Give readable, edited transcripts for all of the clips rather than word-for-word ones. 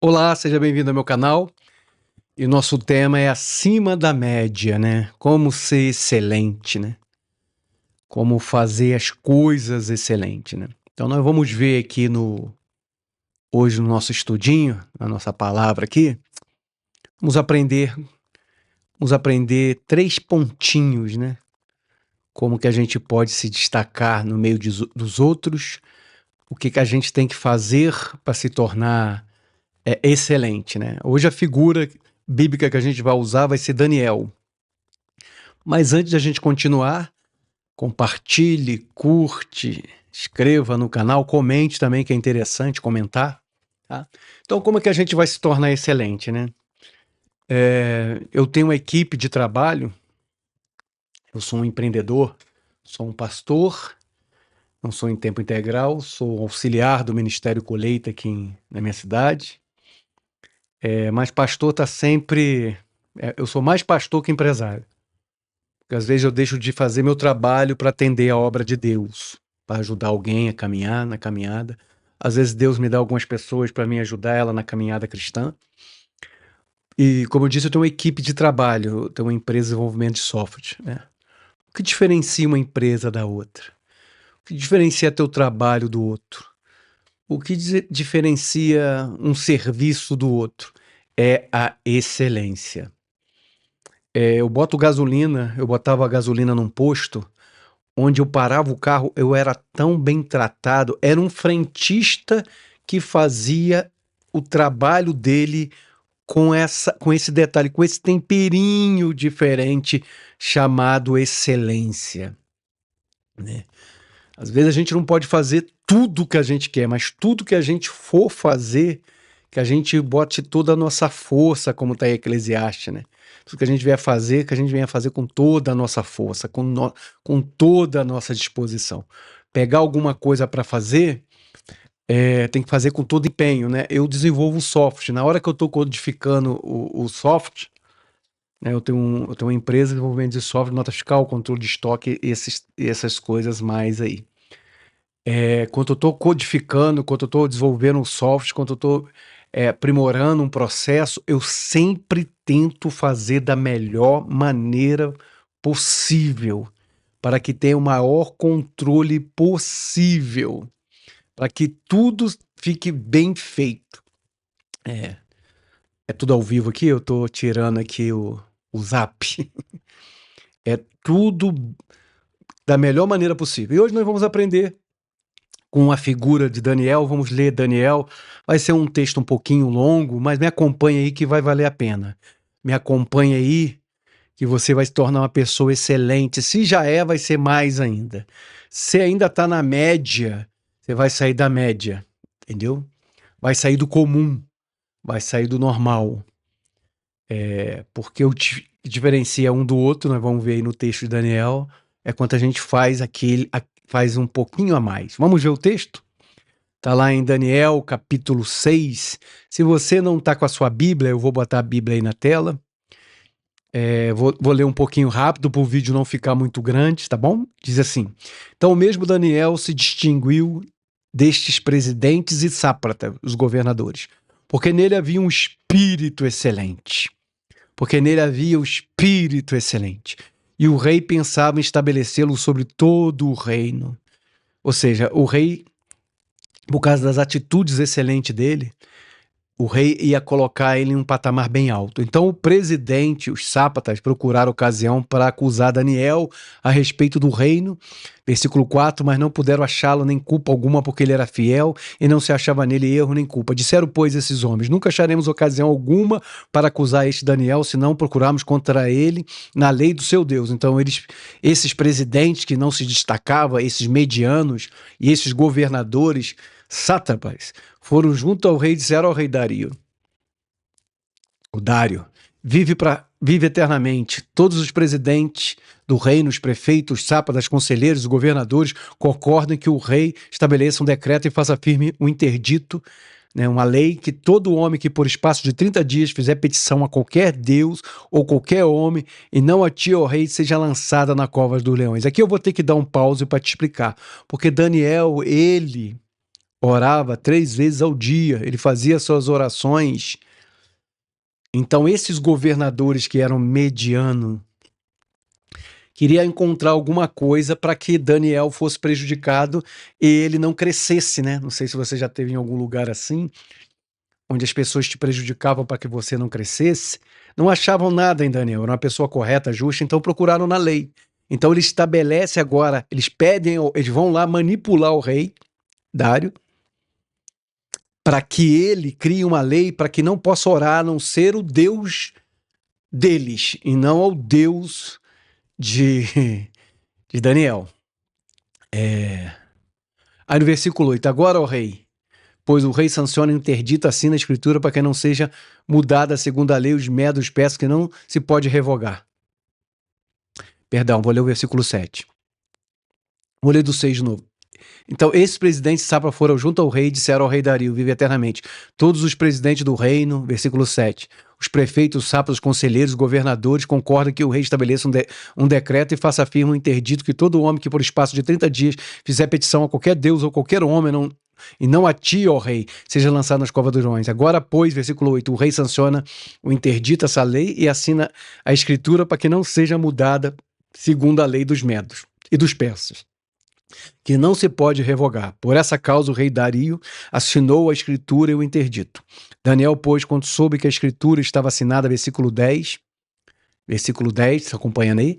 Olá, seja bem-vindo ao meu canal. E o nosso tema é acima da média, né? Como ser excelente, né? Como fazer as coisas excelente, né? Então nós vamos ver aqui hoje no nosso estudinho, na nossa palavra aqui, vamos aprender 3 pontinhos, né? Como que a gente pode se destacar no meio dos outros, o que que a gente tem que fazer para se tornar excelente, né? Hoje a figura bíblica que a gente vai usar vai ser Daniel. Mas antes de a gente continuar, compartilhe, curte, inscreva no canal, comente também, que é interessante comentar. Tá? Então, como é que a gente vai se tornar excelente, né? Eu tenho uma equipe de trabalho, eu sou um empreendedor, sou um pastor, não sou em tempo integral, sou auxiliar do Ministério Colheita aqui na minha cidade. Mas pastor está sempre... eu sou mais pastor que empresário. Porque às vezes eu deixo de fazer meu trabalho para atender a obra de Deus, para ajudar alguém a caminhar na caminhada. Às vezes Deus me dá algumas pessoas para me ajudar ela na caminhada cristã. E como eu disse, eu tenho uma equipe de trabalho, eu tenho uma empresa de desenvolvimento de software. Né? O que diferencia uma empresa da outra? O que diferencia teu trabalho do outro? O que diferencia um serviço do outro? É a excelência. Eu botava gasolina num posto, onde eu parava o carro, eu era tão bem tratado, era um frentista que fazia o trabalho dele com esse detalhe, com esse temperinho diferente chamado excelência, né? Às vezes a gente não pode fazer tudo que a gente quer, mas tudo que a gente for fazer, que a gente bote toda a nossa força, como está em Eclesiastes, né? Tudo que a gente vier fazer, que a gente venha fazer com toda a nossa força, com toda a nossa disposição. Pegar alguma coisa para fazer, tem que fazer com todo empenho, né? Eu desenvolvo um software. Na hora que eu estou codificando o software, né, eu tenho uma empresa de desenvolvimento de software, nota fiscal, controle de estoque, essas coisas mais aí. Quando eu estou codificando, quando eu estou desenvolvendo um software, quando eu estou aprimorando um processo, eu sempre tento fazer da melhor maneira possível, para que tenha o maior controle possível, para que tudo fique bem feito. É tudo ao vivo aqui, eu estou tirando aqui o zap. É tudo da melhor maneira possível. E hoje nós vamos aprender com a figura de Daniel, vamos ler Daniel. Vai ser um texto um pouquinho longo, mas me acompanha aí que vai valer a pena. Me acompanha aí que você vai se tornar uma pessoa excelente. Se já vai ser mais ainda. Se ainda está na média, você vai sair da média, entendeu? Vai sair do comum, vai sair do normal. Porque o que diferencia um do outro, nós vamos ver aí no texto de Daniel, é quanto a gente faz um pouquinho a mais. Vamos ver o texto? Está lá em Daniel, capítulo 6. Se você não está com a sua Bíblia, eu vou botar a Bíblia aí na tela. Vou ler um pouquinho rápido para o vídeo não ficar muito grande, tá bom? Diz assim: então o mesmo Daniel se distinguiu destes presidentes e sátrapas, os governadores, porque nele havia um espírito excelente. Porque nele havia o espírito excelente. E o rei pensava em estabelecê-lo sobre todo o reino. Ou seja, o rei, por causa das atitudes excelentes dele, o rei ia colocar ele em um patamar bem alto. Então o presidente, os sátrapas, procuraram ocasião para acusar Daniel a respeito do reino. Versículo 4, mas não puderam achá-lo nem culpa alguma, porque ele era fiel e não se achava nele erro nem culpa. Disseram, pois, esses homens, nunca acharemos ocasião alguma para acusar este Daniel, se não procurarmos contra ele na lei do seu Deus. Então esses presidentes que não se destacavam, esses medianos e esses governadores sátrapas, foram junto ao rei e disseram ao rei Dario, o Dário, vive eternamente. Todos os presidentes do reino, os prefeitos, os sátrapas, conselheiros, os governadores concordam que o rei estabeleça um decreto e faça firme um interdito, né, uma lei que todo homem que por espaço de 30 dias fizer petição a qualquer deus ou qualquer homem e não a ti, ó rei, seja lançada na cova dos leões. Aqui eu vou ter que dar um pause para te explicar, porque Daniel, ele orava 3 vezes ao dia, ele fazia suas orações. Então, esses governadores que eram medianos queriam encontrar alguma coisa para que Daniel fosse prejudicado e ele não crescesse, né? Não sei se você já teve em algum lugar assim, onde as pessoas te prejudicavam para que você não crescesse. Não achavam nada em Daniel, era uma pessoa correta, justa, então procuraram na lei. Então ele estabelece agora, eles pedem, eles vão lá manipular o rei Dário para que ele crie uma lei para que não possa orar a não ser o Deus deles e não ao Deus de, de Daniel. Aí no versículo 8, agora, ó rei, pois o rei sanciona e interdita assim na escritura para que não seja mudada segundo a lei os medos persas que não se pode revogar. Perdão, vou ler o versículo 7. Vou ler do 6 de novo. Então, esses presidentes de Sapa foram junto ao rei e disseram ao rei Dario, vive eternamente. Todos os presidentes do reino, versículo 7, os prefeitos, sapas, os conselheiros, os governadores concordam que o rei estabeleça um decreto e faça firme um interdito que todo homem que por espaço de 30 dias fizer petição a qualquer deus ou qualquer homem e não a ti, ó rei, seja lançado nas covas dos leões. Agora, pois, versículo 8, o rei sanciona o interdito, essa lei, e assina a escritura para que não seja mudada segundo a lei dos medos e dos persas, que não se pode revogar. Por essa causa, o rei Dario assinou a escritura e o interdito. Daniel, pois, quando soube que a escritura estava assinada, versículo 10, você acompanhando aí?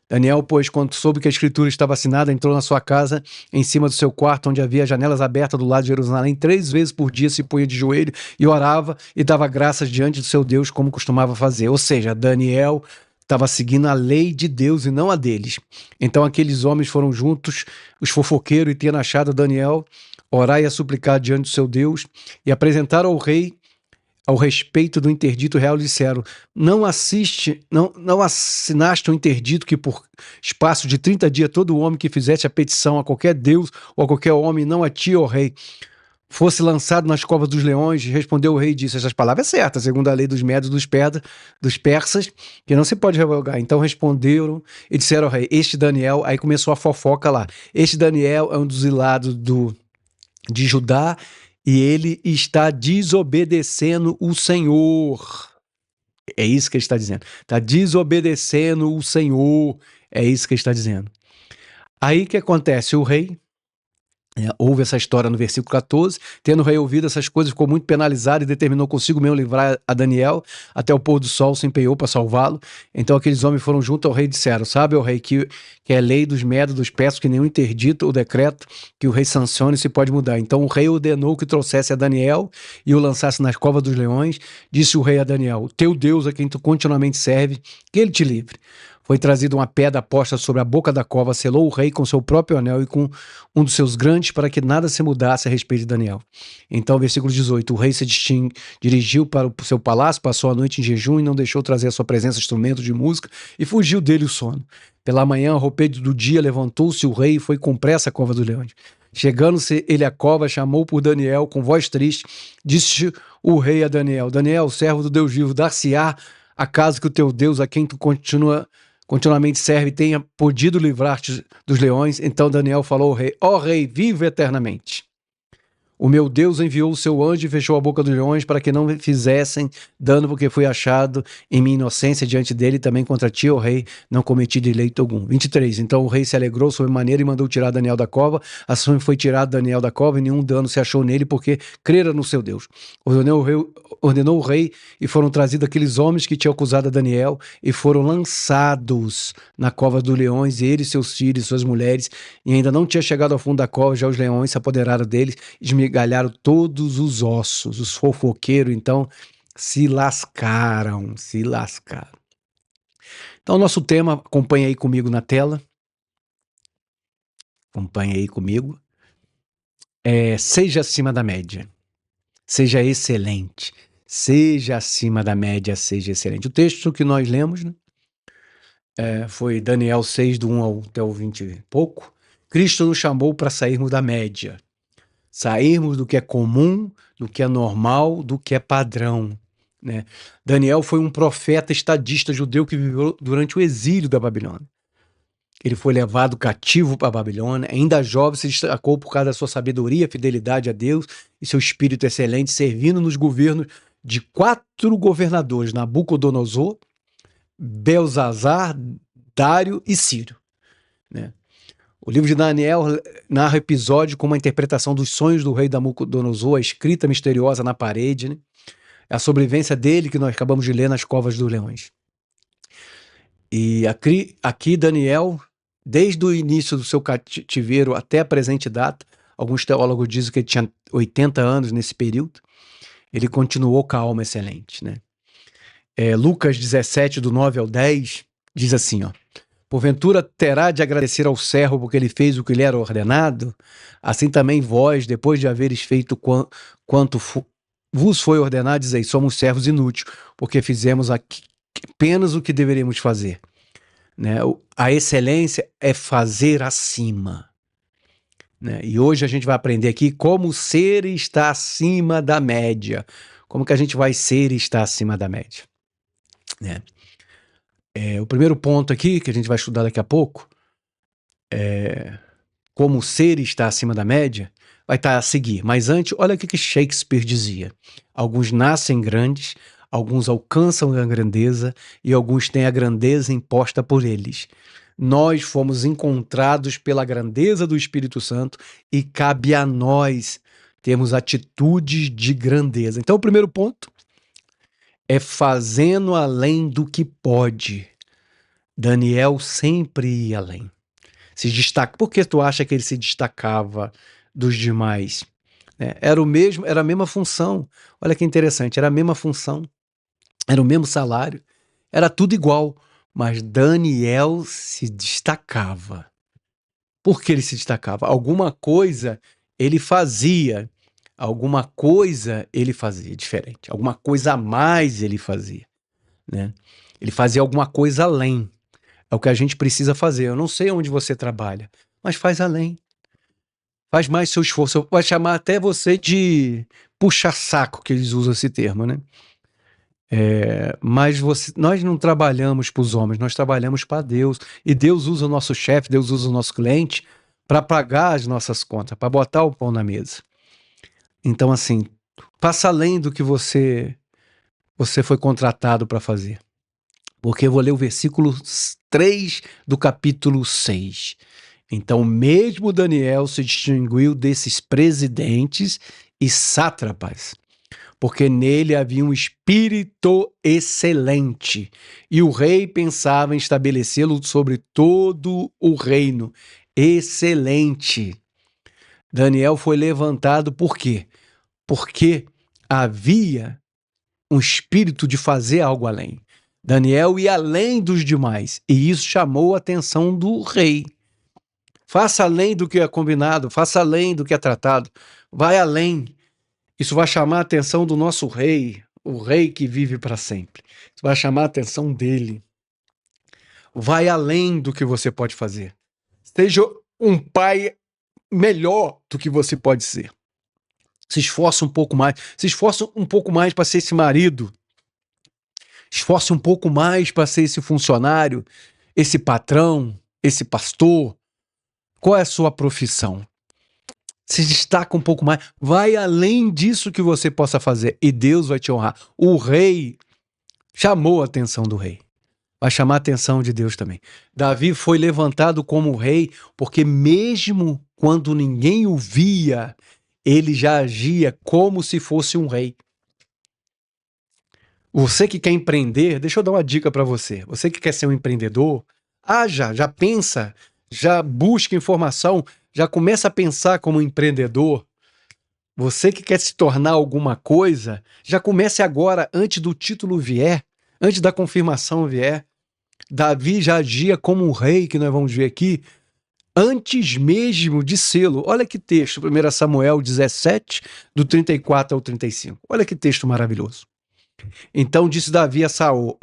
Daniel, pois, quando soube que a escritura estava assinada, entrou na sua casa, em cima do seu quarto, onde havia janelas abertas do lado de Jerusalém. 3 vezes por dia se punha de joelho e orava e dava graças diante do seu Deus, como costumava fazer. Ou seja, Daniel estava seguindo a lei de Deus e não a deles. Então aqueles homens foram juntos, os fofoqueiros, e tendo achado Daniel, orar e a suplicar diante do seu Deus, e apresentaram ao rei ao respeito do interdito real, disseram: não assinaste um interdito que por espaço de 30 dias todo homem que fizesse a petição a qualquer Deus ou a qualquer homem, não a ti, ó rei, fosse lançado nas covas dos leões? Respondeu o rei e disse: essas palavras são certas, segundo a lei dos medos dos persas, que não se pode revogar. Então responderam e disseram ao rei: este Daniel, aí começou a fofoca lá, este Daniel é um dos ilados de Judá, e ele está desobedecendo o Senhor. É isso que ele está dizendo. Está desobedecendo o Senhor. É isso que ele está dizendo. Aí o que acontece? O rei ouve essa história no versículo 14, tendo o rei ouvido essas coisas, ficou muito penalizado e determinou consigo mesmo livrar a Daniel, até o pôr do sol se empenhou para salvá-lo. Então aqueles homens foram junto ao rei e disseram: sabe, ó rei, que é lei dos medos, dos persas, que nenhum interdito ou decreto que o rei sancione se pode mudar. Então o rei ordenou que trouxesse a Daniel e o lançasse nas covas dos leões. Disse o rei a Daniel: teu Deus, a quem tu continuamente serve, que ele te livre. Foi trazida uma pedra posta sobre a boca da cova, selou o rei com seu próprio anel e com um dos seus grandes, para que nada se mudasse a respeito de Daniel. Então, versículo 18, o rei se dirigiu para o seu palácio, passou a noite em jejum e não deixou trazer à sua presença instrumentos de música, e fugiu dele o sono. Pela manhã, ao romper do dia, levantou-se o rei e foi com pressa à cova dos leões. Chegando-se ele à cova, chamou por Daniel com voz triste, disse o rei a Daniel: Daniel, servo do Deus vivo, dar-se-á acaso que o teu Deus, a quem tu continuamente serve, tenha podido livrar-te dos leões? Então Daniel falou ao rei: ó rei, vive eternamente. O meu Deus enviou o seu anjo e fechou a boca dos leões para que não fizessem dano, porque fui achado em minha inocência diante dele, também contra ti, ó rei, não cometi delito algum. 23. Então o rei se alegrou sobremaneira e mandou tirar Daniel da cova. Assim foi tirado Daniel da cova e nenhum dano se achou nele, porque crera no seu Deus. Ordenou o rei e foram trazidos aqueles homens que tinham acusado a Daniel e foram lançados na cova dos leões, ele, seus filhos, suas mulheres, e ainda não tinha chegado ao fundo da cova, já os leões se apoderaram deles, esmigalharam todos os ossos. Os fofoqueiros, então, se lascaram. Então, nosso tema, acompanha aí comigo na tela. Acompanha aí comigo. Seja acima da média. Seja excelente. Seja acima da média, seja excelente. O texto que nós lemos, né, foi Daniel 6, do 1 até o 20 e pouco. Cristo nos chamou para sairmos da média. Sairmos do que é comum, do que é normal, do que é padrão, né? Daniel foi um profeta estadista judeu que viveu durante o exílio da Babilônia. Ele foi levado cativo para a Babilônia. Ainda jovem, se destacou por causa da sua sabedoria, fidelidade a Deus e seu espírito excelente, servindo nos governos de 4 governadores: Nabucodonosor, Belzazar, Dário e Ciro, né? O livro de Daniel narra episódio com uma interpretação dos sonhos do rei Nabucodonosor, a escrita misteriosa na parede, né? É a sobrevivência dele que nós acabamos de ler nas Covas dos Leões. E aqui Daniel, desde o início do seu cativeiro até a presente data, alguns teólogos dizem que ele tinha 80 anos nesse período, ele continuou com a alma excelente, né? Lucas 17, do 9 ao 10, diz assim, ó: porventura terá de agradecer ao servo porque ele fez o que lhe era ordenado? Assim também vós, depois de haveres feito quanto vos foi ordenado, dizeis: somos servos inúteis, porque fizemos apenas o que deveríamos fazer, né? A excelência é fazer acima, né? E hoje a gente vai aprender aqui como ser e estar acima da média. Como que a gente vai ser e estar acima da média, né? O primeiro ponto aqui, que a gente vai estudar daqui a pouco, como ser e estar acima da média, vai estar a seguir. Mas antes, olha o que Shakespeare dizia: alguns nascem grandes, alguns alcançam a grandeza e alguns têm a grandeza imposta por eles. Nós fomos encontrados pela grandeza do Espírito Santo e cabe a nós termos atitudes de grandeza. Então, o primeiro ponto é fazendo além do que pode. Daniel sempre ia além. Se destaca. Por que tu acha que ele se destacava dos demais? Era a mesma função. Olha que interessante, era a mesma função, era o mesmo salário, era tudo igual, mas Daniel se destacava. Por que ele se destacava? Alguma coisa ele fazia diferente, alguma coisa a mais ele fazia, né? Ele fazia alguma coisa além. É o que a gente precisa fazer. Eu não sei onde você trabalha, mas faz além. Faz mais seu esforço. Vai chamar até você de puxa-saco, que eles usam esse termo, né? Mas nós não trabalhamos para os homens, nós trabalhamos para Deus. E Deus usa o nosso chefe, Deus usa o nosso cliente para pagar as nossas contas, para botar o pão na mesa. Então, assim, passa além do que você foi contratado para fazer. Porque eu vou ler o versículo 3 do capítulo 6. Então, mesmo Daniel se distinguiu desses presidentes e sátrapas, porque nele havia um espírito excelente, e o rei pensava em estabelecê-lo sobre todo o reino. Excelente. Daniel foi levantado por quê? Porque havia um espírito de fazer algo além. Daniel ia além dos demais, e isso chamou a atenção do rei. Faça além do que é combinado, faça além do que é tratado, vai além. Isso vai chamar a atenção do nosso rei, o rei que vive para sempre. Isso vai chamar a atenção dele. Vai além do que você pode fazer. Seja um pai melhor do que você pode ser. Se esforce um pouco mais. Se esforce um pouco mais para ser esse marido. Esforce um pouco mais para ser esse funcionário, esse patrão, esse pastor. Qual é a sua profissão? Se destaca um pouco mais. Vai além disso que você possa fazer e Deus vai te honrar. O rei chamou a atenção do rei. Vai chamar a atenção de Deus também. Davi foi levantado como rei porque mesmo quando ninguém o via, ele já agia como se fosse um rei. Você que quer empreender, deixa eu dar uma dica para você. Você que quer ser um empreendedor, já pensa, já busca informação, já começa a pensar como um empreendedor. Você que quer se tornar alguma coisa, já comece agora, antes do título vier, antes da confirmação vier. Davi já agia como um rei, que nós vamos ver aqui, antes mesmo de sê-lo. Olha que texto, 1 Samuel 17, do 34 ao 35. Olha que texto maravilhoso. Então disse Davi a Saul: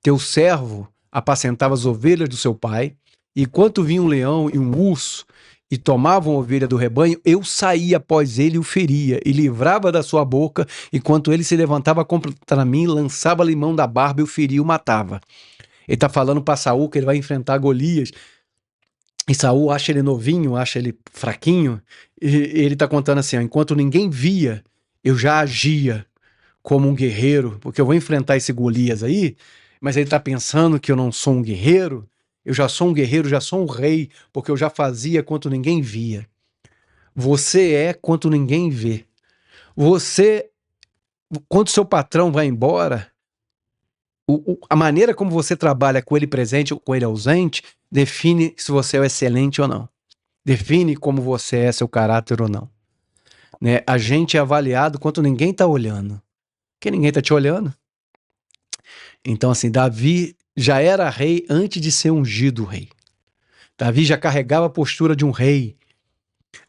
teu servo apacentava as ovelhas do seu pai, e enquanto vinha um leão e um urso e tomavam a ovelha do rebanho, eu saía após ele e o feria, e livrava da sua boca, enquanto ele se levantava contra mim, lançava-lhe mão da barba e o feria e o matava. Ele está falando para Saul que ele vai enfrentar Golias. E Saul acha ele novinho, acha ele fraquinho, e ele tá contando assim, ó, enquanto ninguém via, eu já agia como um guerreiro, porque eu vou enfrentar esse Golias aí, mas ele tá pensando que eu não sou um guerreiro, eu já sou um guerreiro, já sou um rei, porque eu já fazia quanto ninguém via. Você é quanto ninguém vê. Você, quando seu patrão vai embora, a maneira como você trabalha com ele presente ou com ele ausente define se você é excelente ou não. Define como você é, seu caráter ou não. Né? A gente é avaliado quando ninguém está olhando. Porque ninguém está te olhando. Então, assim, Davi já era rei antes de ser ungido rei. Davi já carregava a postura de um rei.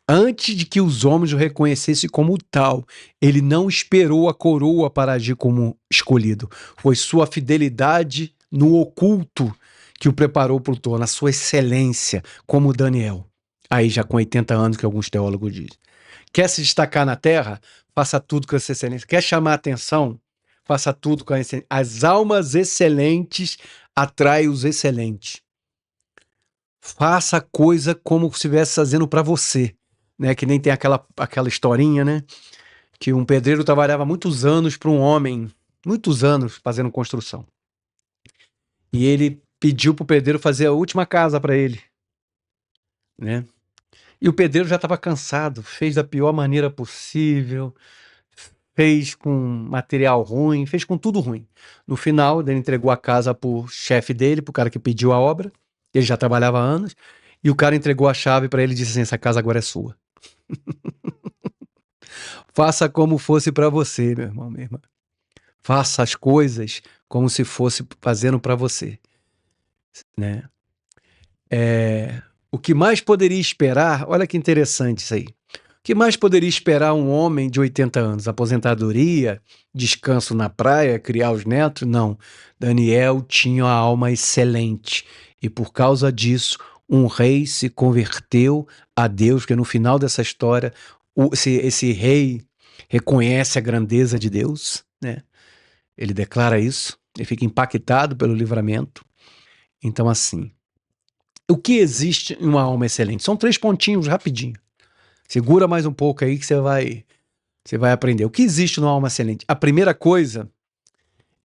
Antes de que os homens o reconhecessem como tal, ele não esperou a coroa para agir como escolhido. Foi sua fidelidade no oculto que o preparou para o trono, a sua excelência, como Daniel. Aí já com 80 anos, que alguns teólogos dizem. Quer se destacar na terra? Faça tudo com essa excelência. Quer chamar atenção? Faça tudo com a excelência. As almas excelentes atraem os excelentes. Faça a coisa como se estivesse fazendo para você. Né, que nem tem aquela historinha, né? Que um pedreiro trabalhava muitos anos para um homem, muitos anos fazendo construção. E ele pediu para o pedreiro fazer a última casa para ele, né? E o pedreiro já estava cansado, fez da pior maneira possível, fez com material ruim, fez com tudo ruim. No final, ele entregou a casa pro chefe dele, pro cara que pediu a obra. Ele já trabalhava há anos. E o cara entregou a chave para ele e disse assim: essa casa agora é sua. Faça como fosse para você, meu irmão, minha irmã. Faça as coisas como se fosse fazendo para você, né? O que mais poderia esperar, olha que interessante isso aí. O que mais poderia esperar um homem de 80 anos? Aposentadoria, descanso na praia, criar os netos? Não. Daniel tinha uma alma excelente e por causa disso um rei se converteu a Deus, porque no final dessa história esse rei reconhece a grandeza de Deus, né? Ele declara isso, ele fica impactado pelo livramento. Então, assim, o que existe em uma alma excelente? São 3 pontinhos rapidinho. Segura mais um pouco aí que você vai aprender. O que existe numa alma excelente? A primeira coisa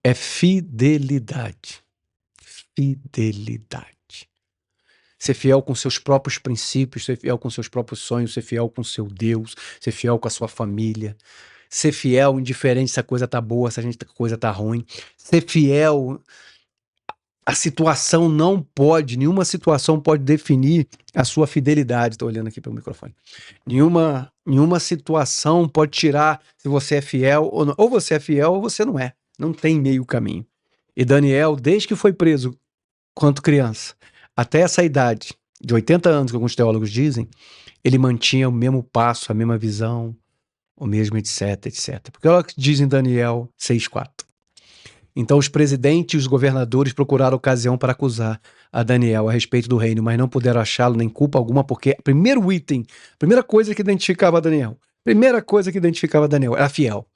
é fidelidade. Fidelidade. Ser fiel com seus próprios princípios, ser fiel com seus próprios sonhos, ser fiel com seu Deus, ser fiel com a sua família. Ser fiel, indiferente se a coisa tá boa, se a coisa tá ruim. Ser fiel. A situação não pode, nenhuma situação pode definir a sua fidelidade. Estou olhando aqui pelo microfone. Nenhuma situação pode tirar se você é fiel ou não. Ou você é fiel ou você não é. Não tem meio caminho. E Daniel, desde que foi preso, quanto criança, até essa idade, de 80 anos, que alguns teólogos dizem, ele mantinha o mesmo passo, a mesma visão, o mesmo etc, etc. Porque olha o que diz em Daniel 6,4. Então os presidentes e os governadores procuraram ocasião para acusar a Daniel a respeito do reino, mas não puderam achá-lo nem culpa alguma, porque primeira coisa que identificava Daniel era fiel.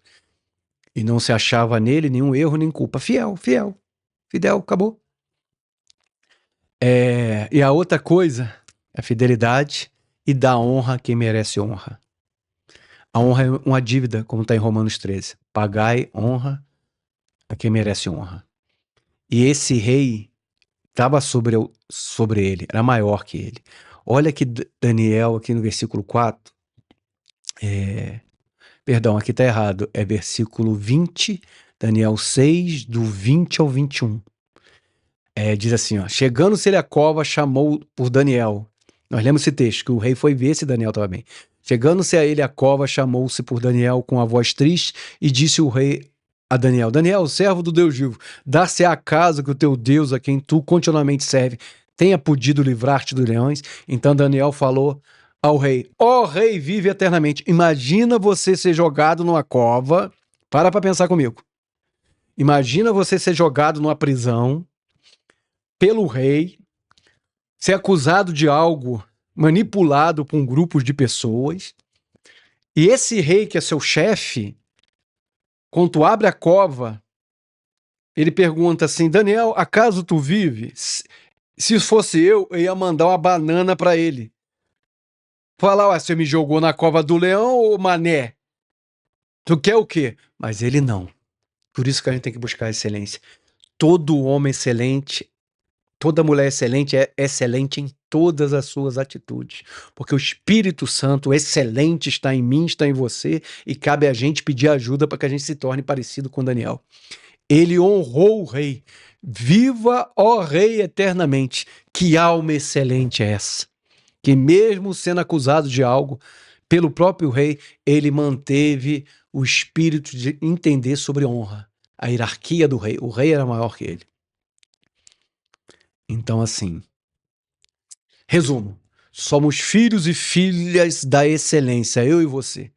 E não se achava nele nenhum erro nem culpa. Fidel, acabou. E a outra coisa é a fidelidade e dar honra a quem merece honra. A honra é uma dívida, como está em Romanos 13. Pagai honra a quem merece honra. E esse rei estava sobre ele, era maior que ele. Olha que Daniel, aqui no versículo 4, perdão, aqui está errado, é versículo 20, Daniel 6, do 20 ao 21. Diz assim, ó, chegando-se ele à cova, chamou por Daniel. Nós lemos esse texto, que o rei foi ver se Daniel estava bem. Chegando-se a ele à cova, chamou-se por Daniel com a voz triste e disse o rei a Daniel: Daniel, servo do Deus vivo, dá-se acaso que o teu Deus, a quem tu continuamente serve, tenha podido livrar-te dos leões? Então Daniel falou ao rei: ó rei, vive eternamente. Imagina você ser jogado numa cova. Para pensar comigo. Imagina você ser jogado numa prisão pelo rei, ser acusado de algo manipulado por um grupo de pessoas, e esse rei que é seu chefe, quando tu abre a cova, ele pergunta assim: Daniel, acaso tu vive? Se fosse eu ia mandar uma banana pra ele. Falar, ué, você me jogou na cova do leão, ô mané? Tu quer o quê? Mas ele não. Por isso que a gente tem que buscar a excelência. Todo homem excelente, toda mulher excelente é excelente em todas as suas atitudes. Porque o Espírito Santo excelente está em mim, está em você, e cabe a gente pedir ajuda para que a gente se torne parecido com Daniel. Ele honrou o rei. Viva, ó rei, eternamente. Que alma excelente é essa? Que mesmo sendo acusado de algo pelo próprio rei, ele manteve o espírito de entender sobre honra, a hierarquia do rei. O rei era maior que ele. Então, assim, resumo: somos filhos e filhas da excelência, eu e você.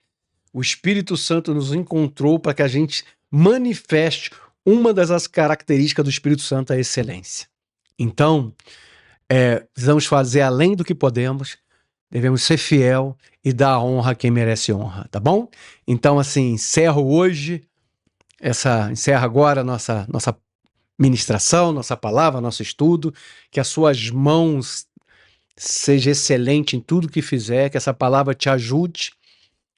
O Espírito Santo nos encontrou para que a gente manifeste uma das características do Espírito Santo, a excelência. Então, precisamos fazer além do que podemos, devemos ser fiel e dar honra a quem merece honra, tá bom? Então, assim, encerra agora a nossa ministração, nossa palavra, nosso estudo, que as suas mãos seja excelente em tudo que fizer, que essa palavra te ajude,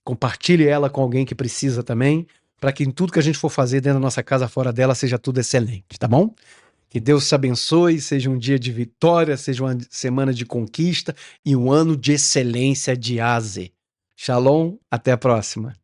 compartilhe ela com alguém que precisa também, para que em tudo que a gente for fazer dentro da nossa casa, fora dela, seja tudo excelente, tá bom? Que Deus te abençoe, seja um dia de vitória, seja uma semana de conquista e um ano de excelência de Aze. Shalom, até a próxima.